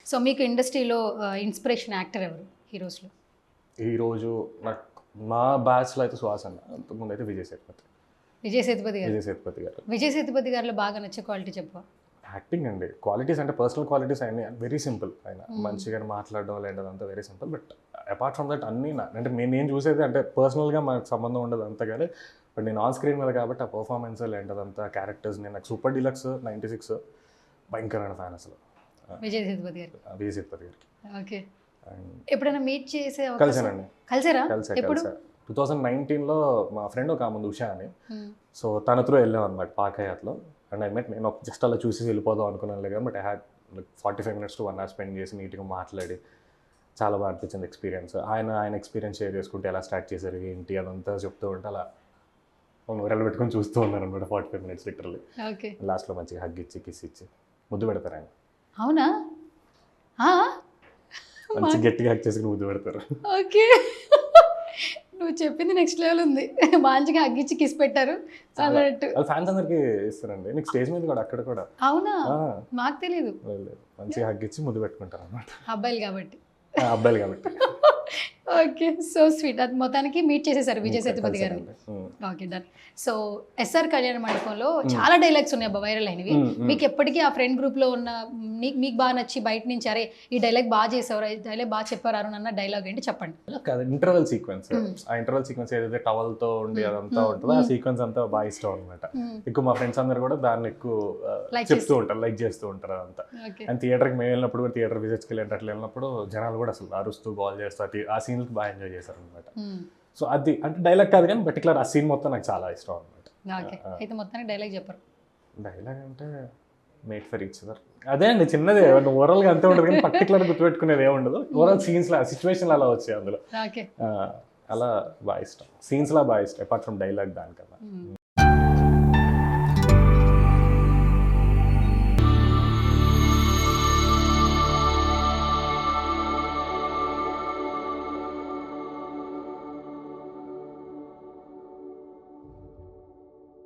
So మీకు ఇండస్ట్రీలో inspiration actor ఎవరు హీరోస్లో? ఈరోజు నాకు మా బ్యాచ్లో అయితే సుహాస్ అన్న, అంతకుముందు అయితే విజయ్ సేతుపతి. విజయ్ సేతుపతి గారు. విజయ్ సేతుపతి గారు విజయ్ సేతుపతి గారిలో బాగా నచ్చే క్వాలిటీ చెప్పు. యాక్టింగ్ అండి. క్వాలిటీస్ అంటే పర్సనల్ క్వాలిటీస్ అన్నీ వెరీ సింపుల్. ఆయన మంచిగా మాట్లాడడం లేదంతా very simple. But apart from that అన్నీ అంటే నేను చూసేది అంటే పర్సనల్గా మనకు సంబంధం ఉండదు అంతా, కానీ బట్ నేను ఆన్ స్క్రీన్ మీద కాబట్టి ఆ పర్ఫార్మెన్స్ లేదంతా క్యారెక్టర్స్ నేను నాకు సూపర్ డీలక్స్ 96 భయంకరమైన ఫ్యాన్ అసలు విజయ్ సేతుపతి గారు. విజయ్ సేతుపతి గారికి. ఓకే. ఎప్పుడైనా మీట్ చేసే కలిసానండి. కలిసారా? ఎప్పుడు 2019లో మా ఫ్రెండ్ ఒక ఆమె ఉషా అని, సో తన త్రూ వెళ్ళాం అనమాట పాకయాత్లో. అండ్ ఐ మెట్ నేను జస్ట్ అలా చూసి వెళ్ళిపోదాం అనుకున్నాను లేదు, but I had 45 minutes to 1 hour spend చేసి నీట్గా మాట్లాడి చాలా బాగా అనిపించింది ఎక్స్పీరియన్స్. ఆయన ఎక్స్పీరియన్స్ షేర్ చేసుకుంటే ఎలా స్టార్ట్ చేశారు ఏంటి అదంతా చెప్తూ ఉంటే అలా ఊరెళ్ళ పెట్టుకొని చూస్తూ ఉన్నాను అనమాట 45 minutes లిటరల్లీ. ఓకే. లాస్ట్లో మంచిగా హగ్ ఇచ్చి కిస్ ఇచ్చి ముద్దు పెడతారు ఆయన. అవునా? మంచి గట్టిగా హగ్ చేసుకుని ముద్దు పెడతారు. ఓకే. నువ్వు చెప్పింది నెక్స్ట్ లెవెల్ ఉంది. మంచిగా అగ్గిచ్చి కిస్ పెట్టారు అన్నట్టు. ఫ్యాన్స్ అందరికి ఇస్తారండి. నీకు స్టేజ్ మీద కూడా అక్కడ కూడా. అవునా? మాకు తెలీదు. మంచిగా హగ్ ఇచ్చి ముద్దు పెట్టుకుంటారు అన్నమాట. అబ్బాయిలు కాబట్టి. అబ్బాయిలు కాబట్టి. Okay, so sweet. అది మొత్తానికి మీట్ చేసేసారు విజయ్ సేతుపతి గారిని. Okay, done. సో ఎస్ఆర్ కళ్యాణ మండపంలో చాలా డైలాగ్స్ ఉన్నాయి అబ్బా వైరల్ అయినవి. మీకు ఎప్పటికీ ఆ ఫ్రెండ్ గ్రూప్ లో ఉన్న మీకు బాగా నచ్చి బయట నుంచి అరే ఈ డైలాగ్ బాగా చేసేవారు, ఈ డైలాగ్ బాగా చెప్పారు అన్న డైలాగ్ ఏంటి చెప్పండి. ఇంటర్వెల్ సీక్వెన్స్, ఆ ఇంటర్వెల్ సీక్వెన్స్ ఏదైతే టవల్ తో ఉండి అదంతా ఉంటుందో ఆ సీక్వెన్స్ అంతా బాగా ఇష్టం అనమాట. ఎక్కువ మా ఫ్రెండ్స్ అందరు కూడా దాన్ని ఎక్కువ చెప్తూ ఉంటారు, లైక్ చేస్తూ ఉంటారు అదంతా. అండ్ థియేటర్కి మేము వెళ్ళినప్పుడు కూడా థియేటర్ విజిట్స్కి వెళ్ళి అట్లా వెళ్ళినప్పుడు జనాలు కూడా అసలు అరుస్తూ గోల్ చేస్తారు, ఆ సీన్కి బాగా ఎంజాయ్ చేశారు అనమాట. సో అది అంటే డైలాగ్ కాదు కానీ పర్టికులర్ ఆ సీన్ మొత్తం నాకు చాలా ఇష్టం అనమాట. అయితే మొత్తానికి డైలాగ్ చెప్పరు. డైలాగ్ అంటే మేడ్ ఫర్ ఈచ్ అదర్ అదే అండి, చిన్నదే ఓవరాల్గా అంతే ఉంటుంది కానీ పర్టికులర్ గుర్తుపెట్టుకునేది ఏముండదు. ఓవరాల్ సీన్స్ లా సిచ్యువేషన్ అలా వచ్చాయి అందులో, అలా బాగా ఇష్టం. సీన్స్ లా బాగా ఇష్టం అపార్ట్ ఫ్రమ్ డైలాగ్ దానికన్నా.